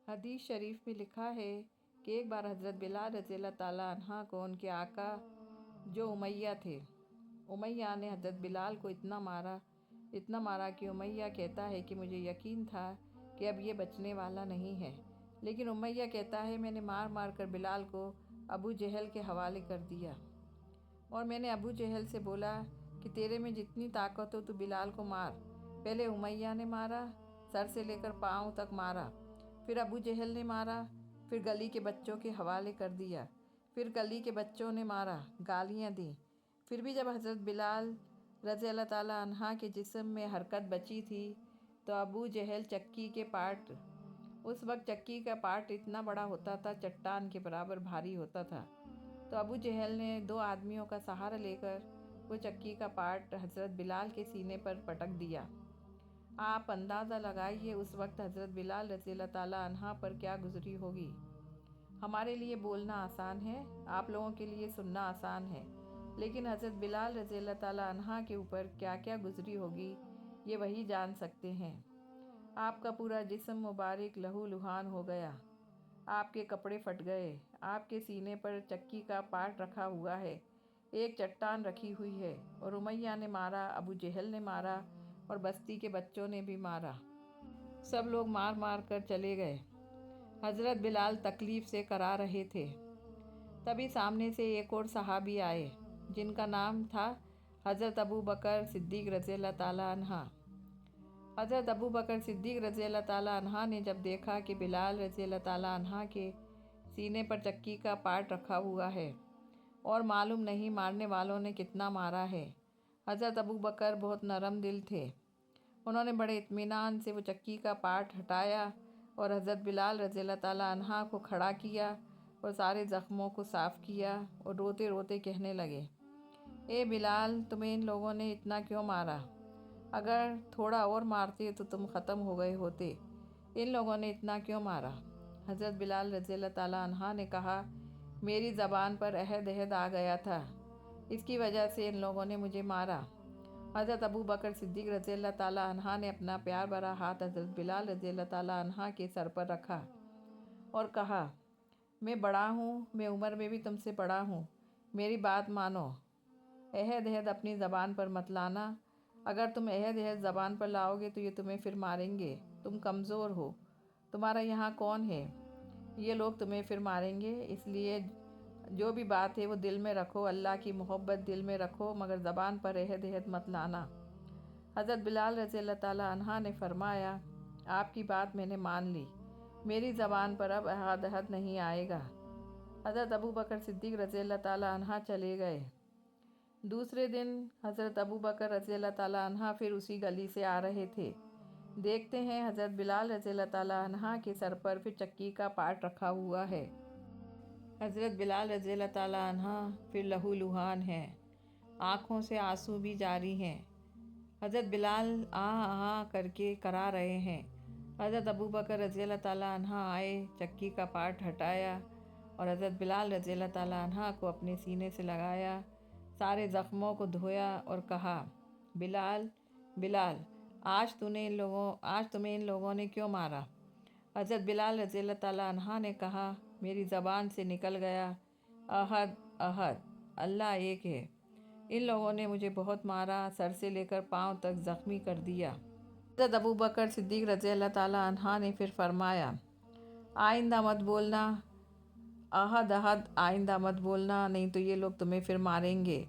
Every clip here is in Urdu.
حدیث شریف میں لکھا ہے کہ ایک بار حضرت بلال رضی اللہ تعالیٰ عنہ کو ان کے آقا جو امیہ تھے، امیہ نے حضرت بلال کو اتنا مارا کہ امیہ کہتا ہے کہ مجھے یقین تھا کہ اب یہ بچنے والا نہیں ہے، لیکن امیہ کہتا ہے میں نے مار کر بلال کو ابو جہل کے حوالے کر دیا، اور میں نے ابو جہل سے بولا کہ تیرے میں جتنی طاقت ہو تو بلال کو مار۔ پہلے امیہ نے مارا، سر سے لے کر پاؤں تک مارا، پھر ابو جہل نے مارا، پھر گلی کے بچوں کے حوالے کر دیا، پھر گلی کے بچوں نے مارا، گالیاں دیں۔ پھر بھی جب حضرت بلال رضی اللہ تعالیٰ عنہ کے جسم میں حرکت بچی تھی تو ابو جہل اس وقت چکی کا پارٹ اتنا بڑا ہوتا تھا، چٹان کے برابر بھاری ہوتا تھا، تو ابو جہل نے 2 آدمیوں کا سہارا لے کر وہ چکی کا پارٹ حضرت بلال کے سینے پر پٹک دیا۔ آپ اندازہ لگائیے اس وقت حضرت بلال رضی اللہ تعالیٰ عنہ پر کیا گزری ہوگی۔ ہمارے لیے بولنا آسان ہے، آپ لوگوں کے لیے سننا آسان ہے، لیکن حضرت بلال رضی اللہ تعالیٰ عنہ کے اوپر کیا کیا گزری ہوگی یہ وہی جان سکتے ہیں۔ آپ کا پورا جسم مبارک لہو لہان ہو گیا، آپ کے کپڑے پھٹ گئے، آپ کے سینے پر چکی کا پارٹ رکھا ہوا ہے، ایک چٹان رکھی ہوئی ہے، اور امیہ نے مارا، ابو جہل نے مارا، اور بستی کے بچوں نے بھی مارا۔ سب لوگ مار کر چلے گئے۔ حضرت بلال تکلیف سے کرا رہے تھے، تبھی سامنے سے ایک اور صحابی آئے جن کا نام تھا حضرت ابو بکر صدیق رضی اللہ تعالیٰ عنہ۔ حضرت ابو بکر صدیق رضی اللہ تعالیٰ عنہ نے جب دیکھا کہ بلال رضی اللہ تعالیٰ عنہ کے سینے پر چکی کا پارٹ رکھا ہوا ہے اور معلوم نہیں مارنے والوں نے کتنا مارا ہے، حضرت ابو بکر بہت نرم دل تھے، انہوں نے بڑے اطمینان سے وہ چکی کا پارٹ ہٹایا اور حضرت بلال رضی اللہ تعالیٰ عنہ کو کھڑا کیا اور سارے زخموں کو صاف کیا اور روتے روتے کہنے لگے، اے بلال، تمہیں ان لوگوں نے اتنا کیوں مارا؟ اگر تھوڑا اور مارتے تو تم ختم ہو گئے ہوتے، ان لوگوں نے اتنا کیوں مارا؟ حضرت بلال رضی اللہ تعالیٰ عنہ نے کہا، میری زبان پر عہد آ گیا تھا، اس کی وجہ سے ان لوگوں نے مجھے مارا۔ حضرت ابو بکر صدیق رضی اللہ تعالیٰ عنہ نے اپنا پیار بھرا ہاتھ حضرت بلال رضی اللہ تعالیٰ عنہ کے سر پر رکھا اور کہا، میں بڑا ہوں، میں عمر میں بھی تم سے بڑا ہوں، میری بات مانو، عہد اپنی زبان پر مت لانا، اگر تم عہد زبان پر لاؤ گے تو یہ تمہیں پھر ماریں گے، تم کمزور ہو، تمہارا یہاں کون ہے، یہ لوگ تمہیں پھر ماریں گے، اس لیے جو بھی بات ہے وہ دل میں رکھو، اللہ کی محبت دل میں رکھو، مگر زبان پر عہد مت لانا۔ حضرت بلال رضی اللہ تعالیٰ عنہ نے فرمایا، آپ کی بات میں نے مان لی، میری زبان پر اب عہد نہیں آئے گا۔ حضرت ابو بکر صدیق رضی اللہ تعالیٰ عنہ چلے گئے۔ دوسرے دن حضرت ابو بکر رضی اللہ تعالیٰ عنہ پھر اسی گلی سے آ رہے تھے، دیکھتے ہیں حضرت بلال رضی اللہ تعالیٰ عنہ کے سر پر پھر چکی کا پارٹ رکھا ہوا ہے۔ حضرت بلال رضی اللہ تعالیٰ عنہ پھر لہو لہان ہیں، آنکھوں سے آنسو بھی جاری ہیں، حضرت بلال آہ کر کے کرا رہے ہیں۔ حضرت ابو بکر رضی اللہ تعالیٰ عنہ آئے، چکی کا پارٹ ہٹایا اور حضرت بلال رضی اللہ تعالیٰ عنہ کو اپنے سینے سے لگایا، سارے زخموں کو دھویا اور کہا، بلال، آج تمہیں ان لوگوں نے کیوں مارا؟ حضرت بلال رضی اللہ تعالیٰ عنہ نے کہا، میری زبان سے نکل گیا، احد، اللہ ایک ہے، ان لوگوں نے مجھے بہت مارا، سر سے لے کر پاؤں تک زخمی کر دیا۔ حضرت ابو بکر صدیق رضی اللہ تعالیٰ عنہ نے پھر فرمایا، آئندہ مت بولنا، احد، آئندہ مت بولنا، نہیں تو یہ لوگ تمہیں پھر ماریں گے،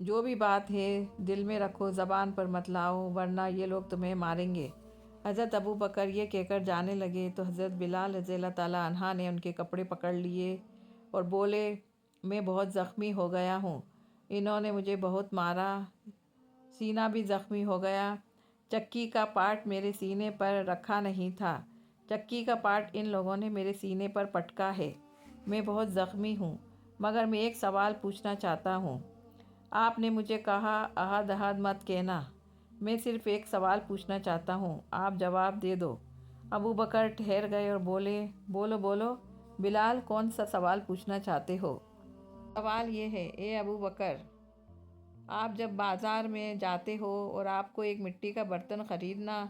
جو بھی بات ہے دل میں رکھو، زبان پر مت لاؤ، ورنہ یہ لوگ تمہیں ماریں گے۔ حضرت ابو بکر یہ کہہ کر جانے لگے تو حضرت بلال رضی اللہ تعالیٰ عنہ نے ان کے کپڑے پکڑ لیے اور بولے، میں بہت زخمی ہو گیا ہوں، انہوں نے مجھے بہت مارا، سینہ بھی زخمی ہو گیا، چکی کا پارٹ میرے سینے پر رکھا نہیں تھا، چکی کا پارٹ ان لوگوں نے میرے سینے پر پٹکا ہے، میں بہت زخمی ہوں، مگر میں ایک سوال پوچھنا چاہتا ہوں، آپ نے مجھے کہا احد مت کہنا، میں صرف ایک سوال پوچھنا چاہتا ہوں، آپ جواب دے دو۔ ابو بکر ٹھہر گئے اور بولے، بولو بلال، کون سا سوال پوچھنا چاہتے ہو؟ سوال یہ ہے، اے ابو بکر، آپ جب بازار میں جاتے ہو اور آپ کو ایک مٹی کا برتن خریدنا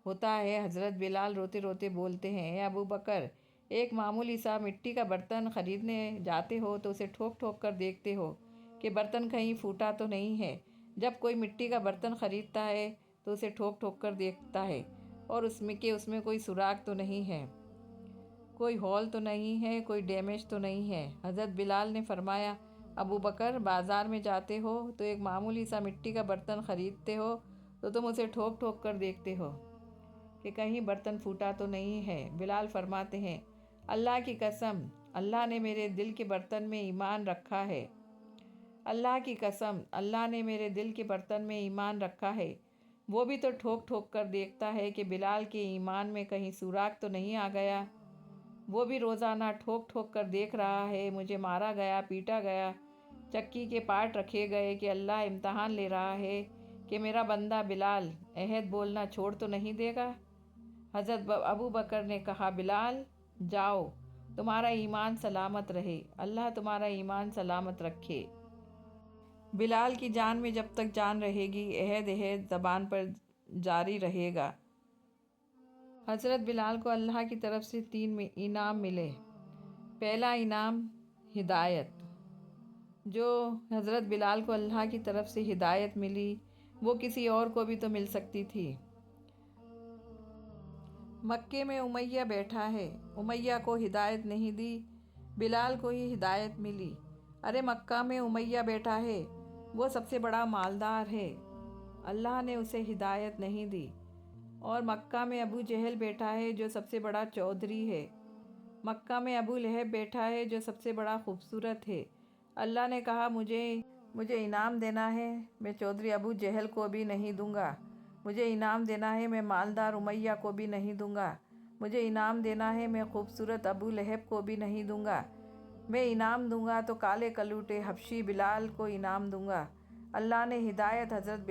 ہوتا ہے۔ حضرت بلال روتے روتے بولتے ہیں، اے ابو بکر، ایک معمولی سا مٹی کا برتن خریدنے جاتے ہو تو اسے ٹھوک ٹھوک کر دیکھتے ہو کہ برتن کہیں پھوٹا تو نہیں ہے۔ جب کوئی مٹی کا برتن خریدتا ہے تو اسے ٹھوک ٹھوک کر دیکھتا ہے اور اس میں کوئی سوراخ تو نہیں ہے، کوئی ہول تو نہیں ہے، کوئی ڈیمیج تو نہیں ہے۔ حضرت بلال نے فرمایا، ابو بکر، بازار میں جاتے ہو تو ایک معمولی سا مٹی کا برتن خریدتے ہو تو تم اسے ٹھوک ٹھوک کر دیکھتے ہو کہ کہیں برتن پھوٹا تو نہیں ہے۔ بلال فرماتے ہیں، اللہ کی قسم، اللہ نے میرے دل کے برتن میں ایمان رکھا ہے، اللہ کی قسم، اللہ نے میرے دل کے برتن میں ایمان رکھا ہے۔ وہ بھی تو ٹھوک ٹھوک کر دیکھتا ہے کہ بلال کے ایمان میں کہیں سوراخ تو نہیں آ گیا۔ وہ بھی روزانہ ٹھوک ٹھوک کر دیکھ رہا ہے، مجھے مارا گیا، پیٹا گیا، چکی کے پارٹ رکھے گئے کہ اللہ امتحان لے رہا ہے کہ میرا بندہ بلال عہد بولنا چھوڑ تو نہیں دے گا۔ حضرت ابو بکر نے کہا، بلال جاؤ، تمہارا ایمان سلامت رہے، اللہ تمہارا ایمان سلامت رکھے۔ بلال کی جان میں جب تک جان رہے گی عہد زبان پر جاری رہے گا۔ حضرت بلال کو اللہ کی طرف سے 3 انعام ملے۔ پہلا انعام ہدایت۔ جو حضرت بلال کو اللہ کی طرف سے ہدایت ملی وہ کسی اور کو بھی تو مل سکتی تھی۔ مکے میں امیہ بیٹھا ہے، امیہ کو ہدایت نہیں دی، بلال کو ہی ہدایت ملی۔ ارے مکہ میں امیہ بیٹھا ہے، وہ سب سے بڑا مالدار ہے، اللہ نے اسے ہدایت نہیں دی۔ اور مکہ میں ابو جہل بیٹھا ہے جو سب سے بڑا چودھری ہے، مکہ میں ابو لہب بیٹھا ہے جو سب سے بڑا خوبصورت ہے، اللہ نے کہا مجھے انعام دینا ہے، میں چودھری ابو جہل کو بھی نہیں دوں گا، مجھے انعام دینا ہے، میں مالدار امیہ کو بھی نہیں دوں گا، مجھے انعام دینا ہے، میں خوبصورت ابو لہب کو بھی نہیں دوں گا، میں انعام دوں گا تو کالے کلوٹے حبشی بلال کو انعام دوں گا۔ اللہ نے ہدایت حضرت بلال